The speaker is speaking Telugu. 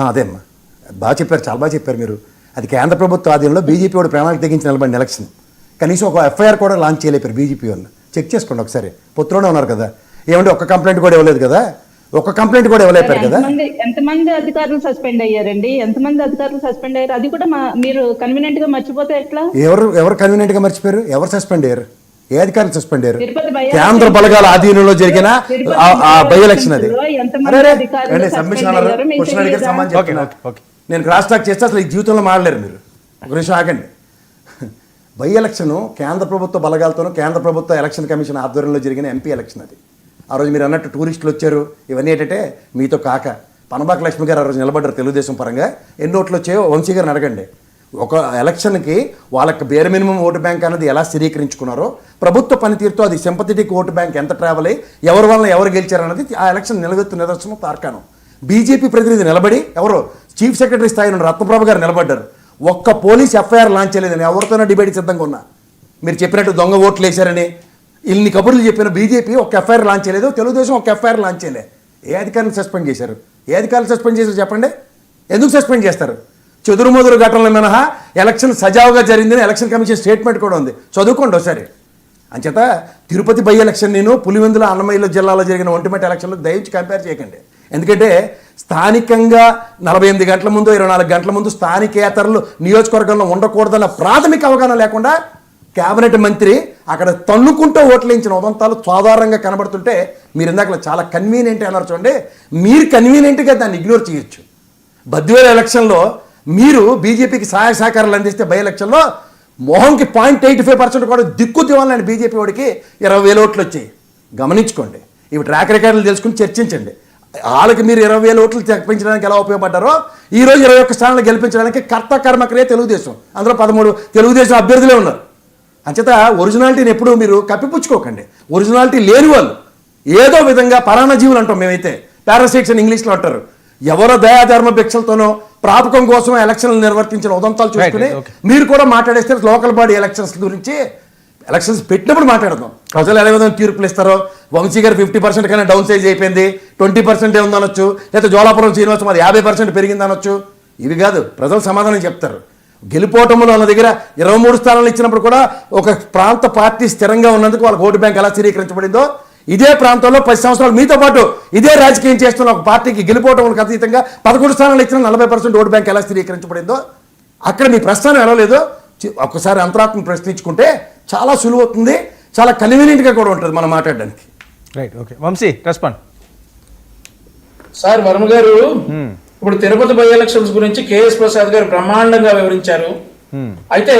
అదేమ్మా బాగా చెప్పారు, చాలా బాగా చెప్పారు మీరు. అది కేంద్ర ప్రభుత్వ ఆధీనంలో బీజేపీ వాడు ప్రణాళిక తెగించి నిలబడిన ఎలక్షన్. కనీసం ఒక ఎఫ్ఐఆర్ కూడా లాంచ్ చేయలేపారు బీజేపీ వాళ్ళు. చెక్ చేసుకోండి ఒకసారి, పొత్తులోనే ఉన్నారు కదా. ఏమంటే ఒక్క కంప్లైంట్ కూడా ఇవ్వలేదు కదా, ఒక్క కంప్లైంట్ కూడా ఇవ్వలేపారు కదా. ఎంతమంది అధికారులు సస్పెండ్ అయ్యారండి? ఎంతమంది అధికారులు సస్పెండ్ అయ్యారు? అది కూడా మీరు కన్వీనియంట్ గా మర్చిపోతే ఎట్లా? ఎవరు కన్వీనియంట్ గా మర్చిపోయారు? ఎవరు సస్పెండ్ అయ్యారు? ఏ అధికారులు సస్పెండ్ అయ్యారు? కేంద్ర బలగాల ఆధీనంలో జరిగిన బై ఎలక్షన్ అది. నేను క్రాస్ టాక్ చేస్తే అసలు ఈ జీవితంలో మాడలేరు మీరు. ఒక నిమిషం ఆగండి. బై ఎలక్షన్ కేంద్ర ప్రభుత్వ బలగాలతోనూ కేంద్ర ప్రభుత్వ ఎలక్షన్ కమిషన్ ఆధ్వర్యంలో జరిగిన ఎంపీ ఎలక్షన్ అది. ఆ రోజు మీరు అన్నట్టు టూరిస్టులు వచ్చారు. ఇవన్నీ ఏంటంటే మీతో కాక పనబాక లక్ష్మి గారు ఆ రోజు నిలబడ్డారు తెలుగుదేశం పరంగా. ఎన్ని ఓట్లు వచ్చాయో వంశీ గారిని అడగండి. ఒక ఎలక్షన్కి వాళ్ళకి బేర్ మినిమం ఓటు బ్యాంక్ అనేది ఎలా స్థిరీకరించుకున్నారో, ప్రభుత్వ పనితీరుతో అది సింపథెటిక్ ఓటు బ్యాంక్ ఎంత ట్రావెల్ అయ్యి ఎవరి వల్ల ఎవరు గెలిచారన్నది ఆ ఎలక్షన్ నిలబెత్తు నిదర్శనం తార్కాణం. బీజేపీ ప్రతినిధి నిలబడి ఎవరో చీఫ్ సెక్రటరీ స్థాయి నుండి రత్నప్రభ గారు నిలబడ్డారు. ఒక్క పోలీస్ ఎఫ్ఐఆర్ లాంచ్ చేయలేదని, ఎవరితోనో డిబేట్ సిద్ధంగా ఉన్నా. మీరు చెప్పినట్టు దొంగ ఓట్లు వేశారని ఇన్ని కబుర్లు చెప్పిన బీజేపీ ఒక్క ఎఫ్ఐఆర్ లాంచ్ చేయలేదు, తెలుగుదేశం ఒక్క ఎఫ్ఐఆర్ లాంచ్ చేయలే. ఏ అధికారులు సస్పెండ్ చేశారు? ఏ అధికారులు సస్పెండ్ చేశారు చెప్పండి? ఎందుకు సస్పెండ్ చేస్తారు? చెదురుమదురు ఘటనలు మినహా ఎలక్షన్ సజావుగా జరిగిందని ఎలక్షన్ కమిషన్ స్టేట్మెంట్ కూడా ఉంది, చదువుకోండి ఒకసారి. అంచేత తిరుపతి బై ఎలక్షన్ నేను పులివెందుల అన్నమయ్య జిల్లాలో జరిగిన ఒంటిమిట్ట ఎలక్షన్లకు దయచేసి కంపేర్ చేయకండి. ఎందుకంటే స్థానికంగా 48 గంటల ముందు 24 గంటల ముందు స్థానికేతరులు నియోజకవర్గంలో ఉండకూడదన్న ప్రాథమిక అవగాహన లేకుండా కేబినెట్ మంత్రి అక్కడ తన్నుకుంటూ ఓట్లేయించిన ఉదంతాలు సాధారణంగా కనబడుతుంటే మీరు ఇందాక చాలా కన్వీనియంట్ అన్నారు చూడండి. మీరు కన్వీనియంట్గా దాన్ని ఇగ్నోర్ చేయొచ్చు. బద్వేల ఎలక్షన్లో మీరు బీజేపీకి సహాయ సహకారాలు అందిస్తే బై ఎలక్షన్లో మొహంకి 0.85% కూడా దిక్కు దివాలని బీజేపీ వాడికి 20,000 ఓట్లు వచ్చాయి. గమనించుకోండి. ఇవి ట్రాక్ రికార్డులు తెలుసుకుని చర్చించండి. వాళ్ళకి మీరు 20,000 ఓట్లు తెప్పించడానికి ఎలా ఉపయోగపడ్డారో ఈరోజు 21 స్థానాలు గెలిపించడానికి కర్త కర్మకరే తెలుగుదేశం. అందులో 13 తెలుగుదేశం అభ్యర్థులే ఉన్నారు. అంచేత ఒరిజినాలిటీని ఎప్పుడు మీరు కప్పిపుచ్చుకోకండి. ఒరిజినాలిటీ లేని వాళ్ళు ఏదో విధంగా పరాణజీవులు అంటాం మేమైతే, పారాసైట్స్ అని ఇంగ్లీష్లో అంటారు. ఎవరో దయాధర్మ భిక్షలతోనో ప్రాపకం కోసం ఎలక్షన్లు నిర్వర్తించిన ఉదంతాలు చూసుకుని మీరు కూడా మాట్లాడేస్తే లోకల్ బాడీ ఎలక్షన్స్ గురించి ఎలక్షన్స్ పెట్టినప్పుడు మాట్లాడదాం. ప్రజలు ఎలా విధంగా తీర్పులు ఇస్తారో. వంశీ గారు 50% కన్నా డౌన్ సైజ్ అయిపోయింది, 20% ఉందనొచ్చు, లేదా జోలాపురం శ్రీనివాసం అది 50% పెరిగిందనొచ్చు. ఇవి కాదు, ప్రజలు సమాధానం చెప్తారు. గెలిపోవటంలో వాళ్ళ దగ్గర 23 స్థానాలు ఇచ్చినప్పుడు కూడా ఒక ప్రాంత పార్టీ స్థిరంగా ఉన్నందుకు వాళ్ళకి ఓటు బ్యాంక్ ఎలా స్థిరీకరించబడిందో, ఇదే ప్రాంతంలో 10 సంవత్సరాలు మీతో పాటు ఇదే రాజకీయం చేస్తున్న ఒక పార్టీకి గెలిపోవటంకి అతీతంగా 11 స్థానాలు ఇచ్చిన 40% ఓటు బ్యాంక్ ఎలా స్థిరీకరించబడిందో, అక్కడ మీ ప్రస్థానం ఎలా లేదో ఒక్కసారి అంతరాత్మను ప్రశ్నించుకుంటే చాలా సులువు అవుతుంది, చాలా కన్వీనియంట్గా కూడా ఉంటుంది మనం మాట్లాడడానికి. Right, okay. Vamshi respond. Sir Varma garu ఇప్పుడు తిరుపతి బై ఎలక్షన్స్ గురించి కేఎస్ ప్రసాద్ గారు బ్రహ్మాండంగా వివరించారు. అయితే